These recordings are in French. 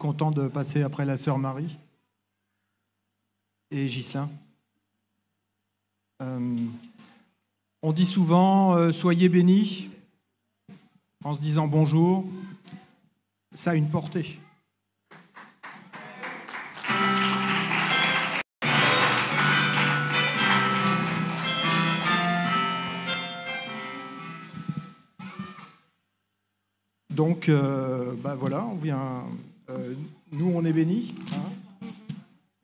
content de passer après la sœur Marie et Ghislain. On dit souvent soyez bénis en se disant bonjour. Ça a une portée. Donc, voilà, on vient. Nous, on est bénis. Hein.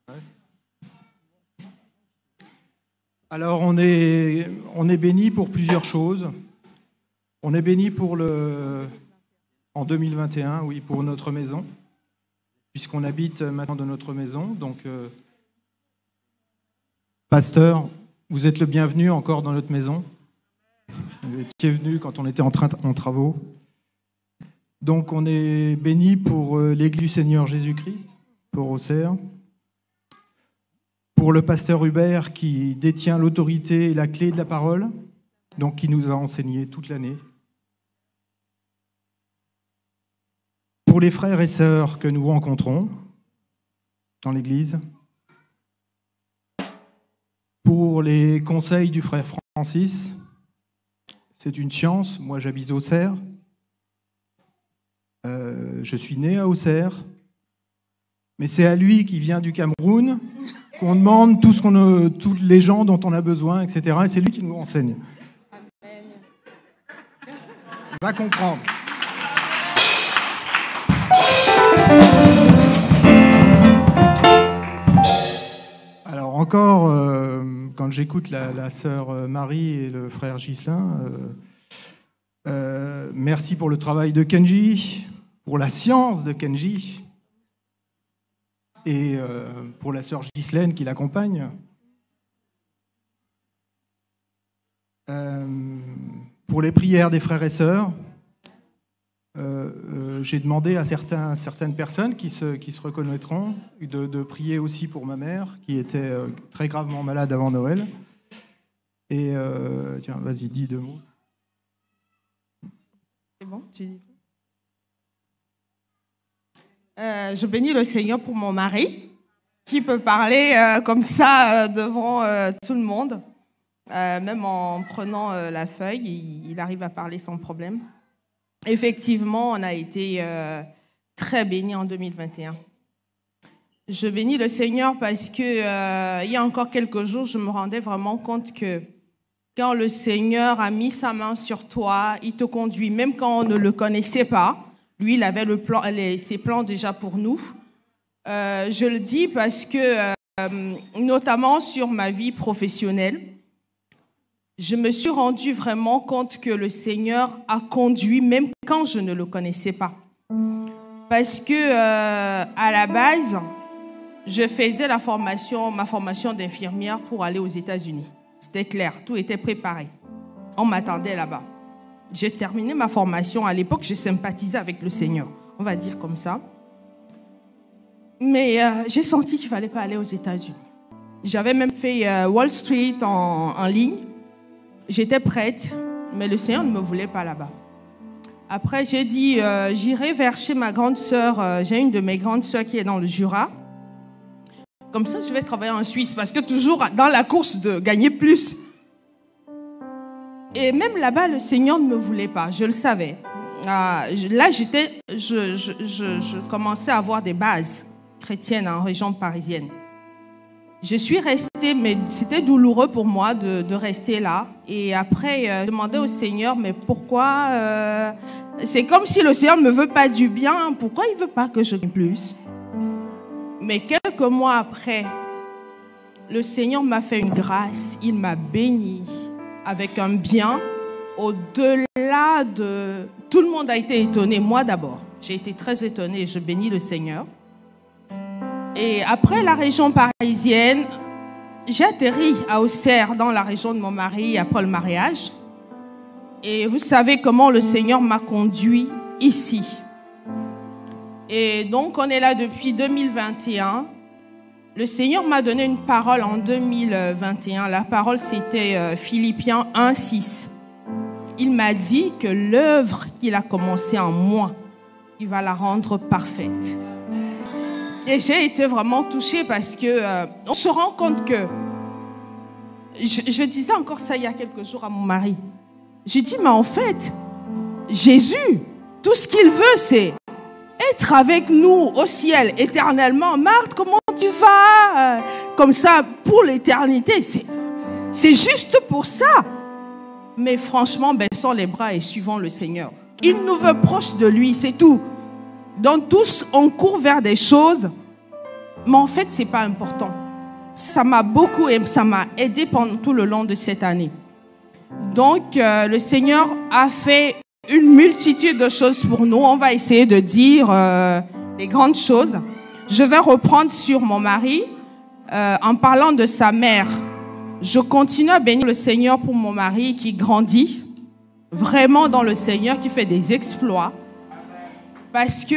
Ouais. Alors, on est bénis pour plusieurs choses. On est bénis en 2021, oui, pour notre maison, puisqu'on habite maintenant dans notre maison. Donc, pasteur, vous êtes le bienvenu encore dans notre maison. Vous étiez venu quand on était en travaux. Donc, on est béni pour l'Église du Seigneur Jésus-Christ, pour Auxerre, pour le pasteur Hubert qui détient l'autorité et la clé de la parole, donc qui nous a enseigné toute l'année. Pour les frères et sœurs que nous rencontrons dans l'Église, pour les conseils du frère Francis, c'est une chance, moi j'habite Auxerre. Je suis né à Auxerre, mais c'est à lui qui vient du Cameroun qu'on demande tous les gens dont on a besoin, etc. Et c'est lui qui nous enseigne. Amen. Va comprendre. Alors encore, quand j'écoute la sœur Marie et le frère Ghislain, merci pour le travail de Kenji, pour la science de Kenji et pour la sœur Ghislaine qui l'accompagne. Pour les prières des frères et sœurs, j'ai demandé à certaines personnes qui se reconnaîtront de prier aussi pour ma mère qui était très gravement malade avant Noël. Et tiens, vas-y, dis 2 mots. C'est bon, tu dis. Je bénis le Seigneur pour mon mari, qui peut parler comme ça devant tout le monde. Même en prenant la feuille, il arrive à parler sans problème. Effectivement, on a été très bénis en 2021. Je bénis le Seigneur parce que il y a encore quelques jours, je me rendais vraiment compte que quand le Seigneur a mis sa main sur toi, il te conduit, même quand on ne le connaissait pas. Lui, il avait ses plans déjà pour nous. Je le dis parce que, notamment sur ma vie professionnelle, je me suis rendu vraiment compte que le Seigneur a conduit, même quand je ne le connaissais pas. Parce que, à la base, je faisais ma formation d'infirmière pour aller aux États-Unis. C'était clair, tout était préparé. On m'attendait là-bas. J'ai terminé ma formation. À l'époque, je sympathisais avec le Seigneur. On va dire comme ça. Mais j'ai senti qu'il ne fallait pas aller aux États-Unis. J'avais même fait Wall Street en ligne. J'étais prête, mais le Seigneur ne me voulait pas là-bas. Après, j'ai dit, j'irai vers chez ma grande sœur. J'ai une de mes grandes sœurs qui est dans le Jura. Comme ça, je vais travailler en Suisse, parce que toujours dans la course de gagner plus. Et même là-bas, le Seigneur ne me voulait pas, je le savais. Là, je commençais à avoir des bases chrétiennes en région parisienne. Je suis restée, mais c'était douloureux pour moi de rester là. Et après, je demandais au Seigneur, mais pourquoi c'est comme si le Seigneur ne me veut pas du bien. Pourquoi il ne veut pas que je gagne plus? Mais quelques mois après, le Seigneur m'a fait une grâce. Il m'a béni avec un bien au-delà de... Tout le monde a été étonné, moi d'abord. J'ai été très étonnée et je bénis le Seigneur. Et après la région parisienne, j'ai atterri à Auxerre, dans la région de mon mari, après le mariage. Et vous savez comment le Seigneur m'a conduit ici. Et donc, on est là depuis 2021. Le Seigneur m'a donné une parole en 2021. La parole, c'était Philippiens 1:6. Il m'a dit que l'œuvre qu'il a commencée en moi, il va la rendre parfaite. Et j'ai été vraiment touchée parce que on se rend compte que je disais encore ça il y a quelques jours à mon mari. J'ai dit, mais en fait, Jésus, tout ce qu'il veut, c'est être avec nous au ciel éternellement. Marthe, comment tu vas? Comme ça, pour l'éternité, c'est juste pour ça. Mais franchement, baissons les bras et suivons le Seigneur. Il nous veut proche de lui, c'est tout. Donc tous, on court vers des choses, mais en fait, ce n'est pas important. Ça m'a beaucoup aidé, ça m'a aidé pendant tout le long de cette année. Donc, le Seigneur a fait une multitude de choses pour nous. On va essayer de dire les grandes choses. Je vais reprendre sur mon mari en parlant de sa mère. Je continue à bénir le Seigneur pour mon mari qui grandit vraiment dans le Seigneur, qui fait des exploits. Parce que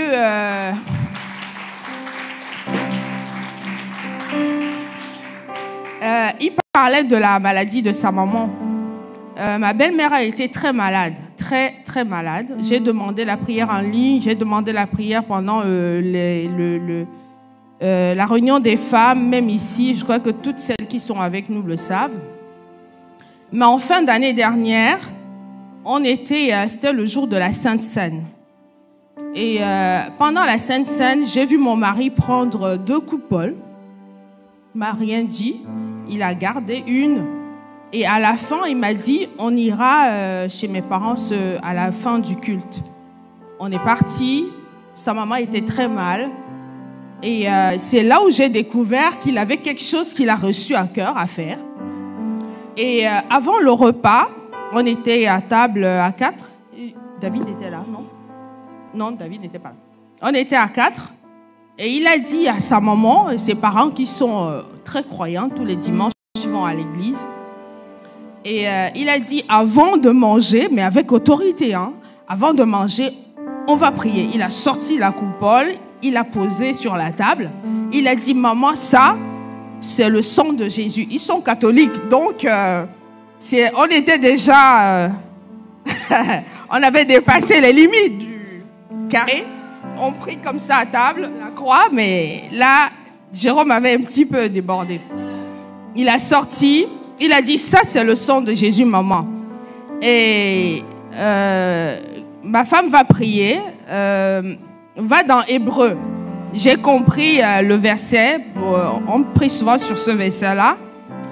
il parlait de la maladie de sa maman. Ma belle-mère a été très malade, très malade. J'ai demandé la prière en ligne, j'ai demandé la prière pendant la réunion des femmes, même ici. Je crois que toutes celles qui sont avec nous le savent. Mais en fin d'année dernière, c'était le jour de la Sainte Seine. Et pendant la Sainte Seine, j'ai vu mon mari prendre 2 coupoles. Il m'a rien dit. Il a gardé une. Et à la fin, il m'a dit, on ira chez mes parents à la fin du culte. On est parti. Sa maman était très mal. Et c'est là où j'ai découvert qu'il avait quelque chose qu'il a reçu à cœur à faire. Et avant le repas, on était à table à 4. David était là, non? Non, David n'était pas là. On était à 4. Et il a dit à sa maman, et ses parents qui sont très croyants, tous les dimanches, ils vont à l'église. Et il a dit, avant de manger, mais avec autorité, hein, avant de manger, on va prier. Il a sorti la coupole, il l'a posée sur la table. Il a dit, maman, ça, c'est le sang de Jésus. Ils sont catholiques, donc on était déjà... on avait dépassé les limites du carré. On prie comme ça à table, la croix, mais là, Jérôme avait un petit peu débordé. Il a sorti, il a dit, ça c'est le sang de Jésus, maman. Et ma femme va prier, va dans Hébreu. J'ai compris le verset, on prie souvent sur ce verset-là.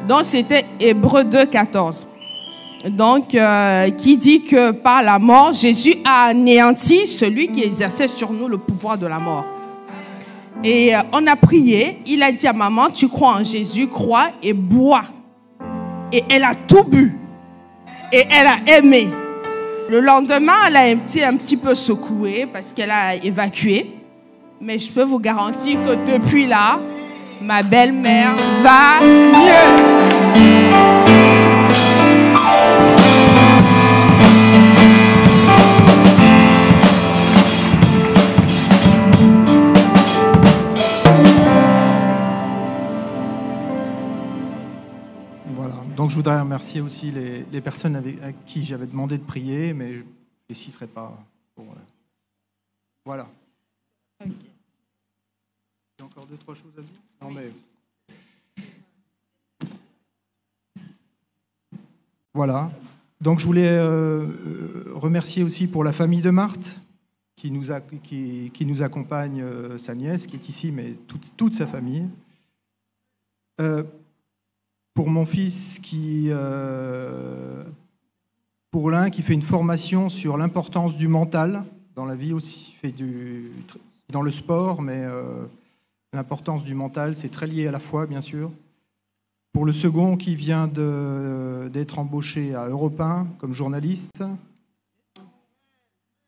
Donc c'était Hébreu 2, 14. Donc, qui dit que par la mort, Jésus a anéanti celui qui exerçait sur nous le pouvoir de la mort. Et on a prié. Il a dit à maman, tu crois en Jésus, crois et bois. Et elle a tout bu. Et elle a aimé. Le lendemain, elle a été un petit peu secouée parce qu'elle a évacué. Mais je peux vous garantir que depuis là, ma belle-mère va mieux. Donc je voudrais remercier aussi les personnes à qui j'avais demandé de prier, mais je ne les citerai pas. Voilà. Okay. Il y a encore 2-3 choses à dire? Non, mais... Voilà. Donc je voulais remercier aussi pour la famille de Marthe, qui nous accompagne, sa nièce qui est ici, mais toute sa famille. Pour mon fils, pour l'un qui fait une formation sur l'importance du mental dans la vie aussi, fait dans le sport, mais l'importance du mental, c'est très lié à la foi, bien sûr. Pour le second qui vient d'être embauché à Europe 1 comme journaliste.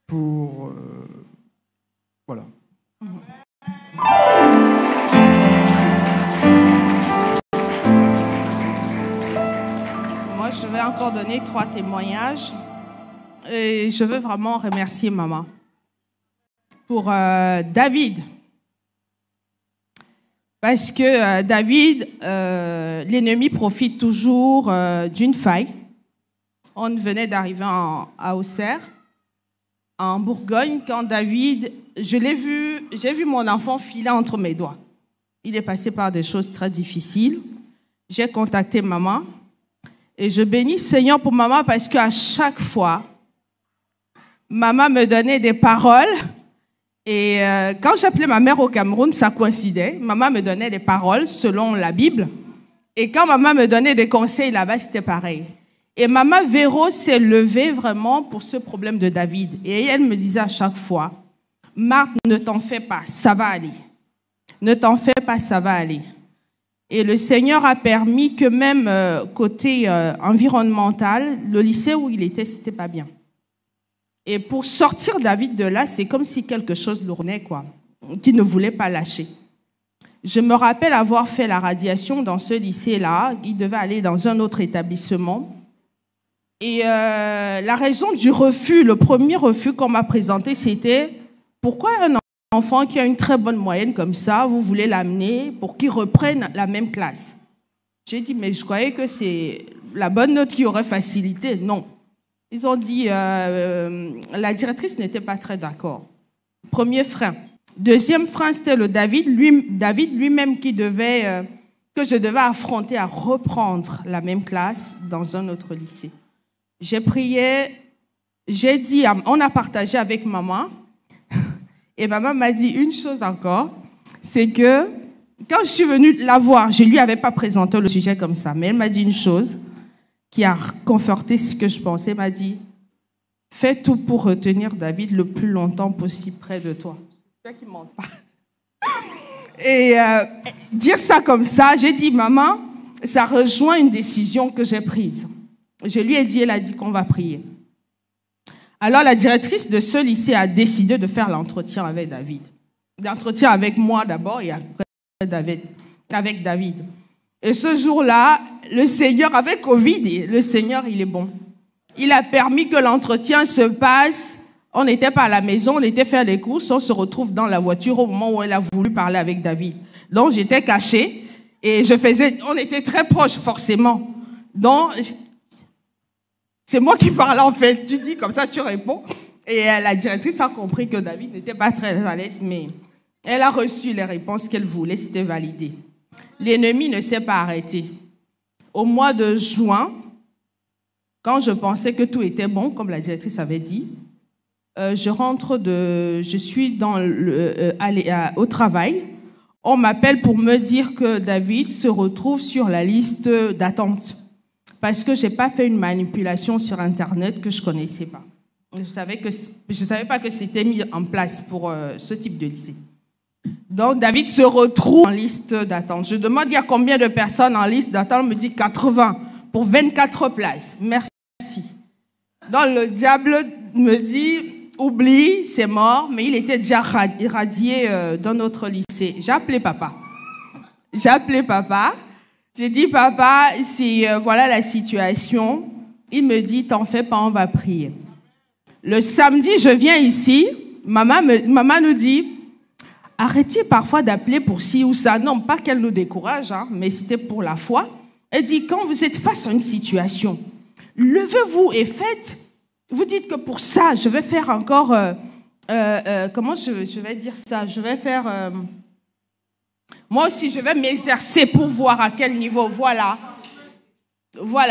Pour... voilà. Je vais encore donner 3 témoignages et je veux vraiment remercier maman pour David, parce que David, l'ennemi profite toujours d'une faille. On venait d'arriver à Auxerre, en Bourgogne, quand David, je l'ai vu j'ai vu mon enfant filer entre mes doigts. Il est passé par des choses très difficiles. J'ai contacté maman et je bénis Seigneur pour maman parce qu'à chaque fois, maman me donnait des paroles. Et quand j'appelais ma mère au Cameroun, ça coïncidait. Maman me donnait des paroles selon la Bible. Et quand maman me donnait des conseils là-bas, c'était pareil. Et maman Véro s'est levée vraiment pour ce problème de David. Et elle me disait à chaque fois, Marthe, ne t'en fais pas, ça va aller. Ne t'en fais pas, ça va aller. Et le Seigneur a permis que même côté environnemental, le lycée où il était, c'était pas bien. Et pour sortir David de là, c'est comme si quelque chose lournait, quoi, qu'il ne voulait pas lâcher. Je me rappelle avoir fait la radiation dans ce lycée-là. Il devait aller dans un autre établissement. Et la raison du refus, le premier refus qu'on m'a présenté, c'était pourquoi un enfant qui a une très bonne moyenne comme ça, vous voulez l'amener pour qu'il reprenne la même classe? J'ai dit, mais je croyais que c'est la bonne note qui aurait facilité. Non. Ils ont dit, la directrice n'était pas très d'accord. Premier frein. Deuxième frein, c'était le David lui-même que je devais affronter à reprendre la même classe dans un autre lycée. J'ai prié, j'ai dit, on a partagé avec maman, et maman m'a dit une chose encore, c'est que quand je suis venue la voir, je ne lui avais pas présenté le sujet comme ça, mais elle m'a dit une chose qui a conforté ce que je pensais. Elle m'a dit, fais tout pour retenir David le plus longtemps possible près de toi. C'est qui ne ment pas. Et dire ça comme ça, j'ai dit, maman, ça rejoint une décision que j'ai prise. Je lui ai dit, elle a dit qu'on va prier. Alors la directrice de ce lycée a décidé de faire l'entretien avec David. L'entretien avec moi d'abord et après avec David. Et ce jour-là, le Seigneur, avec Covid, le Seigneur, il est bon. Il a permis que l'entretien se passe. On n'était pas à la maison, on était faire les courses, on se retrouve dans la voiture au moment où elle a voulu parler avec David. Donc j'étais cachée et on était très proches forcément. Donc c'est moi qui parlais en fait. Tu dis comme ça, tu réponds. Et la directrice a compris que David n'était pas très à l'aise, mais elle a reçu les réponses qu'elle voulait, c'était validé. L'ennemi ne s'est pas arrêté. Au mois de juin, quand je pensais que tout était bon, comme la directrice avait dit, je suis au travail. On m'appelle pour me dire que David se retrouve sur la liste d'attente parce que je n'ai pas fait une manipulation sur Internet que je ne connaissais pas. Je savais pas que c'était mis en place pour ce type de lycée. Donc, David se retrouve en liste d'attente. Je demande il y a combien de personnes en liste d'attente. On me dit 80 pour 24 places. Merci. Donc, le diable me dit... Oublie, c'est mort, mais il était déjà irradié dans notre lycée. J'ai appelé papa. J'ai dit, papa, voilà la situation. Il me dit, t'en fais pas, on va prier. Le samedi, je viens ici. Maman nous dit, arrêtez parfois d'appeler pour ci ou ça. Non, pas qu'elle nous décourage, hein, mais c'était pour la foi. Elle dit, quand vous êtes face à une situation, levez-vous et faites. Vous dites que pour ça, je vais faire encore... comment je vais dire ça? Je vais faire... moi aussi, je vais m'exercer pour voir à quel niveau. Voilà.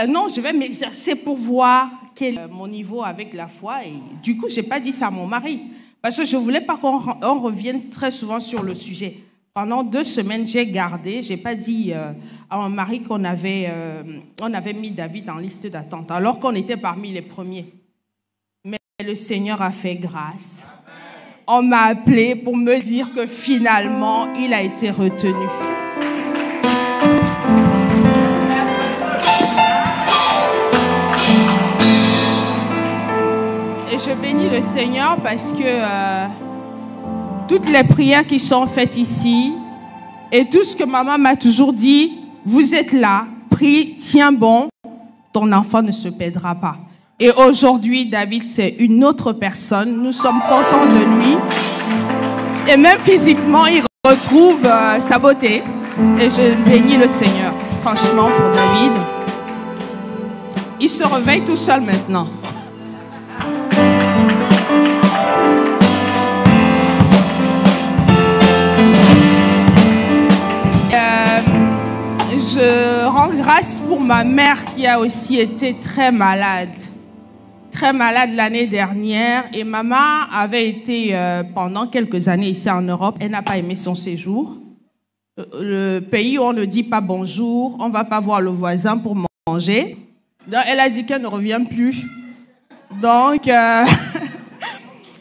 Non, je vais m'exercer pour voir quel est mon niveau avec la foi. Et du coup, je n'ai pas dit ça à mon mari. Parce que je ne voulais pas qu'on revienne très souvent sur le sujet. Pendant 2 semaines, j'ai gardé. Je n'ai pas dit à mon mari qu'on avait mis David en liste d'attente, alors qu'on était parmi les premiers. Le Seigneur a fait grâce. On m'a appelé pour me dire que finalement, il a été retenu. Et je bénis le Seigneur parce que toutes les prières qui sont faites ici et tout ce que maman m'a toujours dit, vous êtes là, prie, tiens bon, ton enfant ne se perdra pas. Et aujourd'hui, David, c'est une autre personne. Nous sommes contents de lui. Et même physiquement, il retrouve sa beauté. Et je bénis le Seigneur, franchement, pour David. Il se réveille tout seul maintenant. grâce pour ma mère qui a aussi été très malade l'année dernière. Et maman avait été pendant quelques années ici en Europe. Elle n'a pas aimé son séjour. Le pays où on ne dit pas bonjour, on ne va pas voir le voisin pour manger. Donc, elle a dit qu'elle ne revient plus. Donc,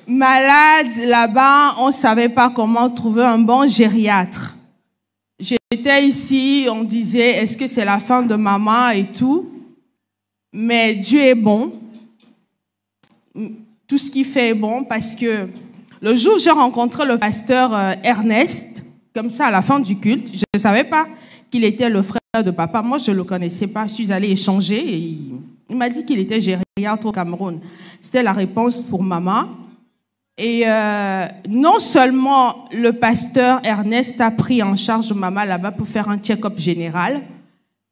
malade là-bas, on ne savait pas comment trouver un bon gériatre. J'étais ici, on disait, est-ce que c'est la fin de maman et tout? Mais Dieu est bon. Tout ce qu'il fait est bon parce que le jour où j'ai rencontré le pasteur Ernest, comme ça à la fin du culte, je ne savais pas qu'il était le frère de papa. Moi, je ne le connaissais pas. Je suis allée échanger et il m'a dit qu'il était gériatre au Cameroun. C'était la réponse pour maman. Et non seulement le pasteur Ernest a pris en charge maman là-bas pour faire un check-up général,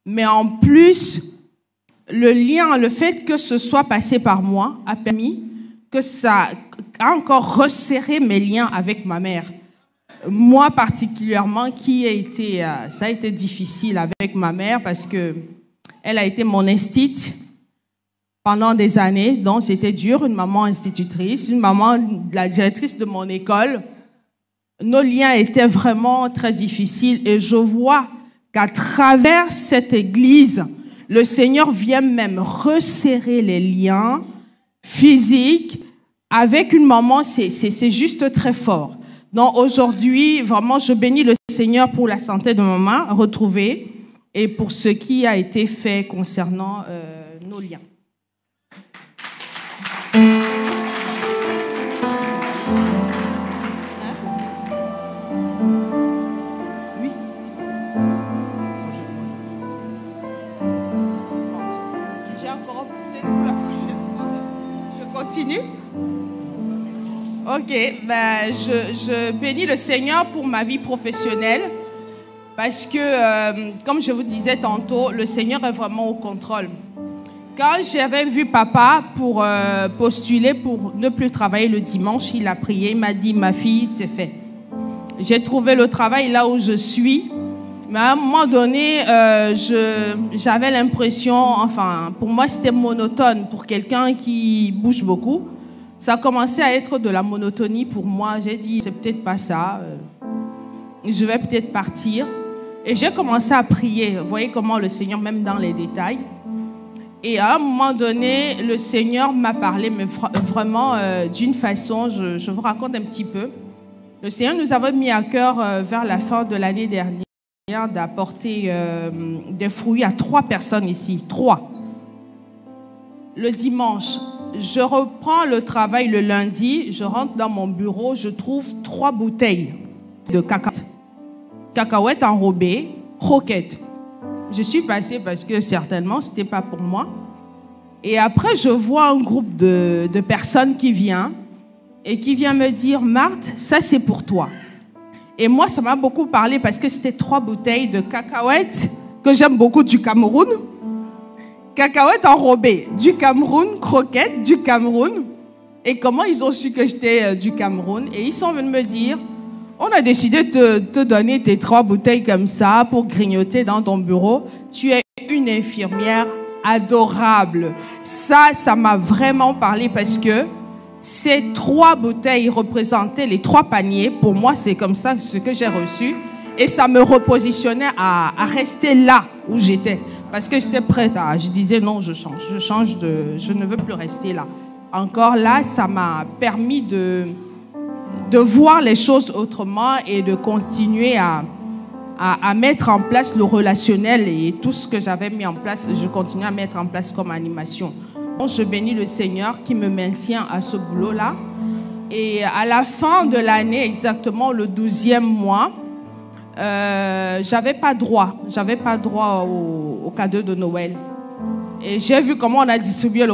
mais en plus, le fait que ce soit passé par moi a permis que ça a encore resserré mes liens avec ma mère. Moi particulièrement, ça a été difficile avec ma mère parce que elle a été mon instite pendant des années, donc c'était dur, une maman institutrice, une maman, la directrice de mon école. Nos liens étaient vraiment très difficiles et je vois qu'à travers cette église, le Seigneur vient même resserrer les liens physiques avec une maman, c'est juste très fort. Donc aujourd'hui, vraiment, je bénis le Seigneur pour la santé de maman retrouvée et pour ce qui a été fait concernant nos liens. Oui. J'ai encore peut-être pour la prochaine fois. Je continue. Ok, ben je bénis le Seigneur pour ma vie professionnelle parce que, comme je vous disais tantôt, le Seigneur est vraiment au contrôle. Quand j'avais vu papa pour postuler pour ne plus travailler le dimanche, il a prié, il m'a dit, ma fille, c'est fait. J'ai trouvé le travail là où je suis, mais à un moment donné, j'avais l'impression, enfin, pour moi c'était monotone, pour quelqu'un qui bouge beaucoup. Ça a commencé à être de la monotonie pour moi. J'ai dit, c'est peut-être pas ça, je vais peut-être partir. Et j'ai commencé à prier. Vous voyez comment le Seigneur, même dans les détails. Et à un moment donné, le Seigneur m'a parlé, mais vraiment d'une façon, je vous raconte un petit peu. Le Seigneur nous avait mis à cœur vers la fin de l'année dernière d'apporter des fruits à 3 personnes ici. 3. Le dimanche, je reprends le travail le lundi, je rentre dans mon bureau, je trouve 3 bouteilles de cacahuètes enrobées, croquettes. Je suis passée parce que certainement, ce n'était pas pour moi. Et après, je vois un groupe de personnes qui vient et qui vient me dire, Marthe, ça c'est pour toi. Et moi, ça m'a beaucoup parlé parce que c'était 3 bouteilles de cacahuètes que j'aime beaucoup du Cameroun. Cacahuètes enrobées du Cameroun, croquettes du Cameroun. Et comment ils ont su que j'étais du Cameroun? Et ils sont venus me dire, on a décidé de te donner tes 3 bouteilles comme ça pour grignoter dans ton bureau. Tu es une infirmière adorable. Ça m'a vraiment parlé parce que ces 3 bouteilles représentaient les 3 paniers. Pour moi, c'est comme ça ce que j'ai reçu. Et ça me repositionnait à rester là où j'étais. Parce que j'étais prête je disais non, je ne veux plus rester là. Encore là, ça m'a permis de voir les choses autrement et de continuer à mettre en place le relationnel et tout ce que j'avais mis en place, je continue à mettre en place comme animation. Donc, je bénis le Seigneur qui me maintient à ce boulot-là. Et à la fin de l'année, exactement le 12e mois, j'avais pas droit au cadeau de Noël. Et j'ai vu comment on a distribué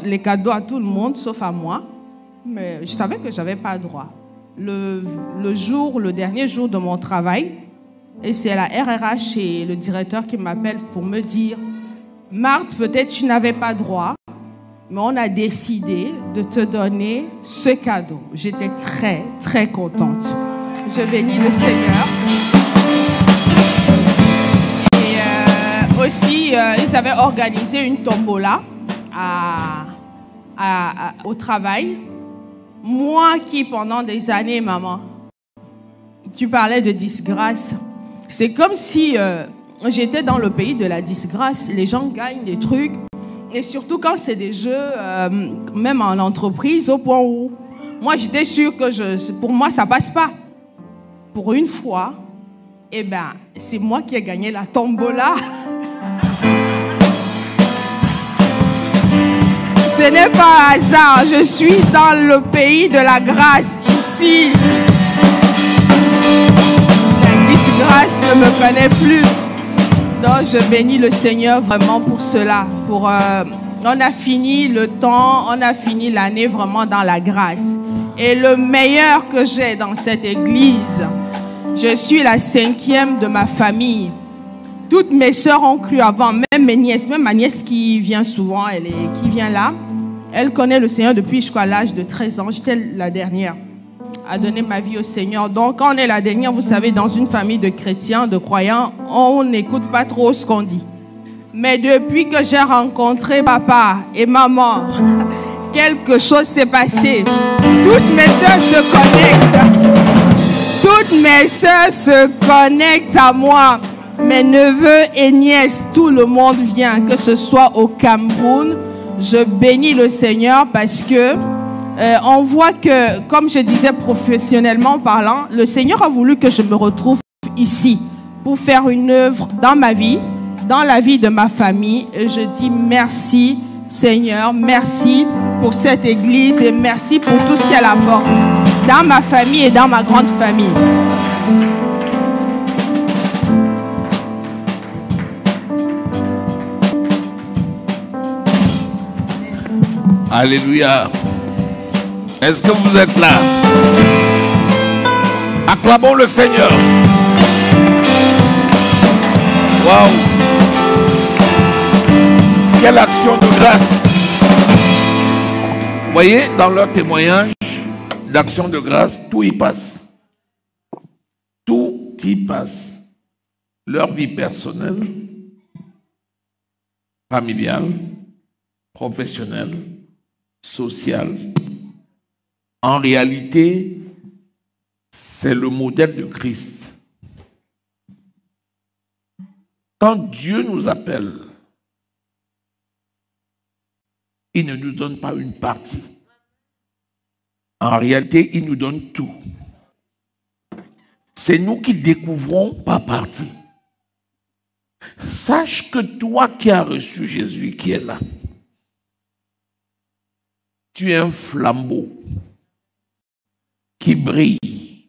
les cadeaux à tout le monde, sauf à moi. Mais je savais que j'avais pas droit. Le dernier jour de mon travail, et c'est la RRH et le directeur qui m'appellent pour me dire, Marthe, peut-être tu n'avais pas droit, mais on a décidé de te donner ce cadeau. J'étais très, très contente. Je bénis le Seigneur. Et aussi, ils avaient organisé une tombola au travail. Moi qui, pendant des années, maman, tu parlais de disgrâce. C'est comme si j'étais dans le pays de la disgrâce. Les gens gagnent des trucs. Et surtout quand c'est des jeux, même en entreprise, au point où moi j'étais sûre que pour moi ça passe pas. Pour une fois, eh ben, c'est moi qui ai gagné la tombola. Ce n'est pas un hasard, je suis dans le pays de la grâce, ici. La disgrâce ne me connaît plus. Donc je bénis le Seigneur vraiment pour cela. On a fini le temps, on a fini l'année vraiment dans la grâce. Et le meilleur que j'ai dans cette église, je suis la 5e de ma famille. Toutes mes sœurs ont cru avant, même mes nièces, même ma nièce qui vient souvent, qui vient là, elle connaît le Seigneur depuis jusqu'à l'âge de 13 ans. J'étais la dernière à donner ma vie au Seigneur. Donc quand on est la dernière, vous savez, dans une famille de chrétiens, de croyants, on n'écoute pas trop ce qu'on dit. Mais depuis que j'ai rencontré papa et maman, quelque chose s'est passé. Toutes mes sœurs se connectent. Toutes mes sœurs se connectent à moi. Mes neveux et nièces, tout le monde vient, que ce soit au Cameroun. Je bénis le Seigneur parce que on voit que, comme je disais professionnellement parlant, le Seigneur a voulu que je me retrouve ici pour faire une œuvre dans ma vie, dans la vie de ma famille. Et je dis merci Seigneur, merci pour cette église et merci pour tout ce qu'elle apporte dans ma famille et dans ma grande famille. Alléluia. Est-ce que vous êtes là? Acclamons le Seigneur. Waouh! Quelle action de grâce! Vous voyez, dans leur témoignage d'action de grâce, tout y passe. Tout y passe. Leur vie personnelle, familiale, professionnelle, sociale. En réalité, c'est le modèle de Christ. Quand Dieu nous appelle, il ne nous donne pas une partie. En réalité, il nous donne tout. C'est nous qui découvrons par partie. Sache que toi qui as reçu Jésus qui est là, tu es un flambeau qui brille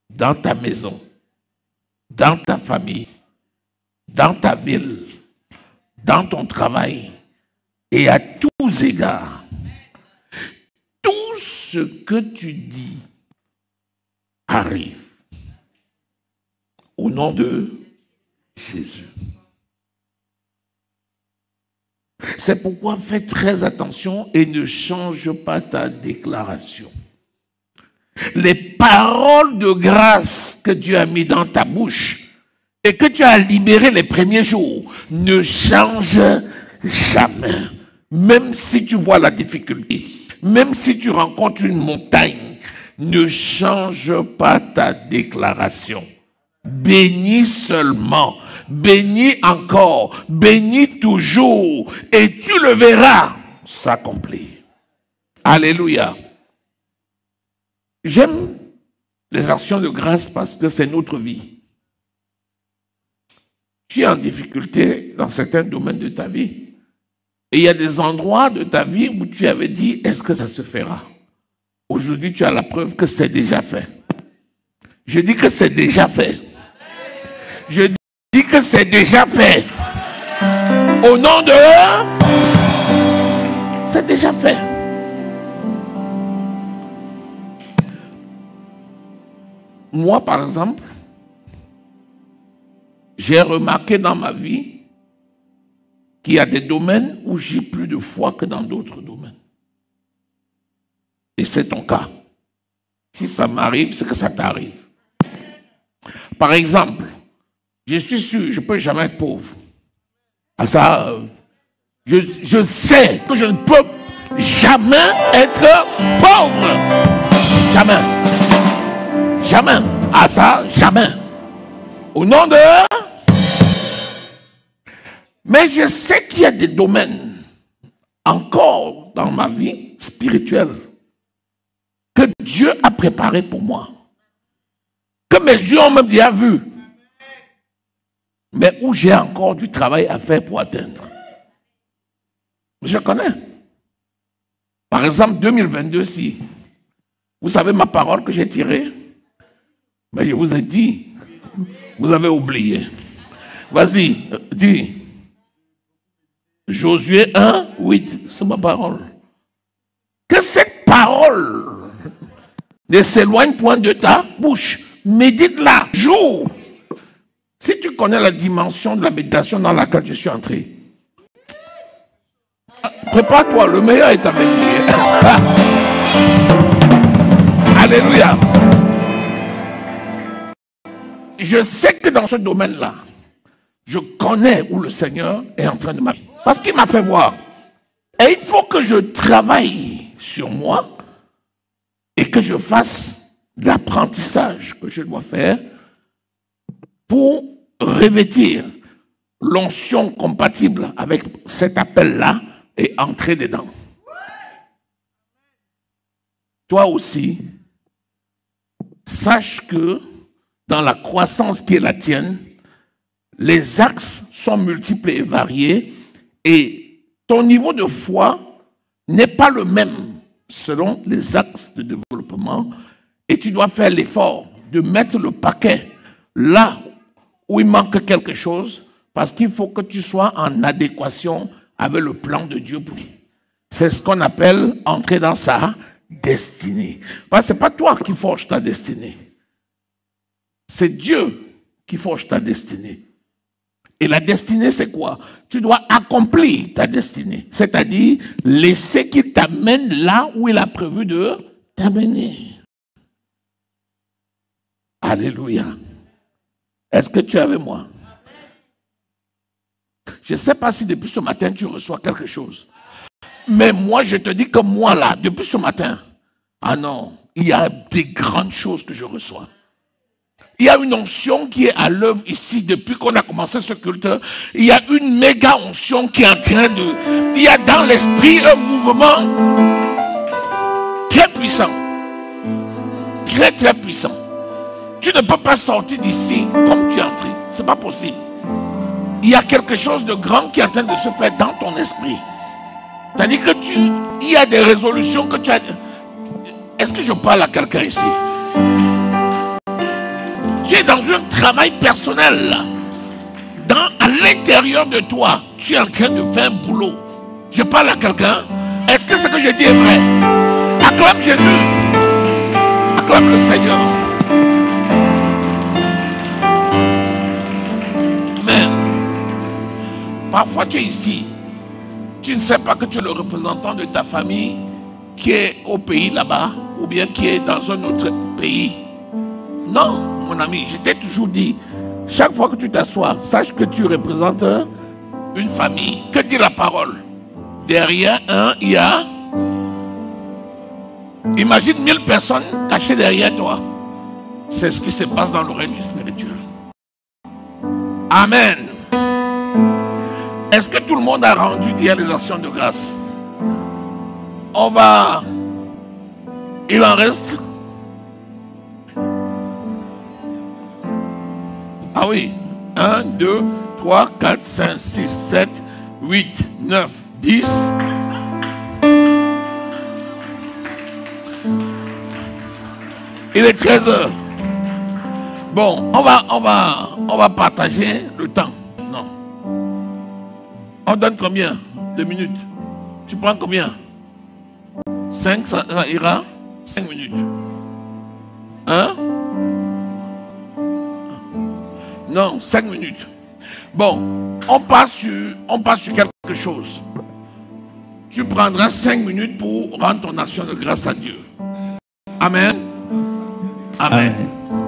dans ta maison, dans ta famille, dans ta ville, dans ton travail et à tous égards. Tout ce que tu dis arrive au nom de Jésus. C'est pourquoi fais très attention et ne change pas ta déclaration. Les paroles de grâce que Dieu a mis dans ta bouche et que tu as libérées les premiers jours ne changent jamais. Même si tu vois la difficulté, même si tu rencontres une montagne, ne change pas ta déclaration. Bénis seulement, bénis encore, bénis toujours, et tu le verras s'accomplir. Alléluia. J'aime les actions de grâce parce que c'est notre vie. Tu es en difficulté dans certains domaines de ta vie. Et il y a des endroits de ta vie où tu avais dit, est-ce que ça se fera? Aujourd'hui, tu as la preuve que c'est déjà fait. Je dis que c'est déjà fait. Je dis que c'est déjà fait. Au nom de... C'est déjà fait. Moi, par exemple, j'ai remarqué dans ma vie qu'il y a des domaines où j'ai plus de foi que dans d'autres domaines. Et c'est ton cas. Si ça m'arrive, c'est que ça t'arrive. Par exemple, je suis sûr, je ne peux jamais être pauvre. Ah ça, je sais que je ne peux jamais être pauvre. Jamais. Jamais. Ah ça, jamais. Au nom de... Mais je sais qu'il y a des domaines encore dans ma vie spirituelle que Dieu a préparé pour moi. Que mes yeux ont même déjà vu. Mais où j'ai encore du travail à faire pour atteindre. Je connais. Par exemple, 2022, si vous savez ma parole que j'ai tirée, mais je vous ai dit, vous avez oublié. Vas-y, dis. Josué 1, 8, c'est ma parole. Que cette parole ne s'éloigne point de ta bouche. Médite-la, jour. Si tu connais la dimension de la méditation dans laquelle je suis entré, prépare-toi, le meilleur est à venir. Alléluia. Je sais que dans ce domaine-là, je connais où le Seigneur est en train de m'amener. Parce qu'il m'a fait voir. Et il faut que je travaille sur moi et que je fasse l'apprentissage que je dois faire pour revêtir l'onction compatible avec cet appel-là et entrer dedans. Toi aussi, sache que dans la croissance qui est la tienne, les axes sont multiples et variés et ton niveau de foi n'est pas le même selon les axes de développement et tu dois faire l'effort de mettre le paquet là où il manque quelque chose parce qu'il faut que tu sois en adéquation avec le plan de Dieu pour lui. C'est ce qu'on appelle entrer dans sa destinée. Parce que ce n'est pas toi qui forges ta destinée. C'est Dieu qui forge ta destinée. Et la destinée, c'est quoi? Tu dois accomplir ta destinée. C'est-à-dire laisser qu'il t'amène là où il a prévu de t'amener. Alléluia. Est-ce que tu es avec moi? Je ne sais pas si depuis ce matin tu reçois quelque chose. Mais moi, je te dis que moi là, depuis ce matin, ah non, il y a des grandes choses que je reçois. Il y a une onction qui est à l'œuvre ici depuis qu'on a commencé ce culte. Il y a une méga onction qui est en train de... Il y a dans l'esprit un mouvement très puissant. Très très puissant. Tu ne peux pas sortir d'ici comme tu es entré. Ce n'est pas possible. Il y a quelque chose de grand qui est en train de se faire dans ton esprit. C'est-à-dire que il y a des résolutions que tu as... Est-ce que je parle à quelqu'un ici? Tu es dans un travail personnel. À l'intérieur de toi, tu es en train de faire un boulot. Je parle à quelqu'un. Est-ce que ce que je dis est vrai? Acclame Jésus. Acclame le Seigneur. Amen. Parfois tu es ici. Tu ne sais pas que tu es le représentant de ta famille qui est au pays là-bas ou bien qui est dans un autre pays. Non, mon ami, je t'ai toujours dit, chaque fois que tu t'assois, sache que tu représentes une famille. Que dit la parole? Derrière un, il y a... Imagine 1000 personnes cachées derrière toi. C'est ce qui se passe dans le règne du spirituel. Amen. Est-ce que tout le monde a rendu hier les actions de grâce? On va... Il en reste... Ah oui, 1, 2, 3, 4, 5, 6, 7, 8, 9, 10. Il est 13 heures. Bon, on va partager le temps. Non. On donne combien de minutes? Tu prends combien? 5, ça ira? 5 minutes. Hein? Non, 5 minutes. Bon, on passe sur quelque chose. Tu prendras 5 minutes pour rendre ton action de grâce à Dieu. Amen. Amen. Amen.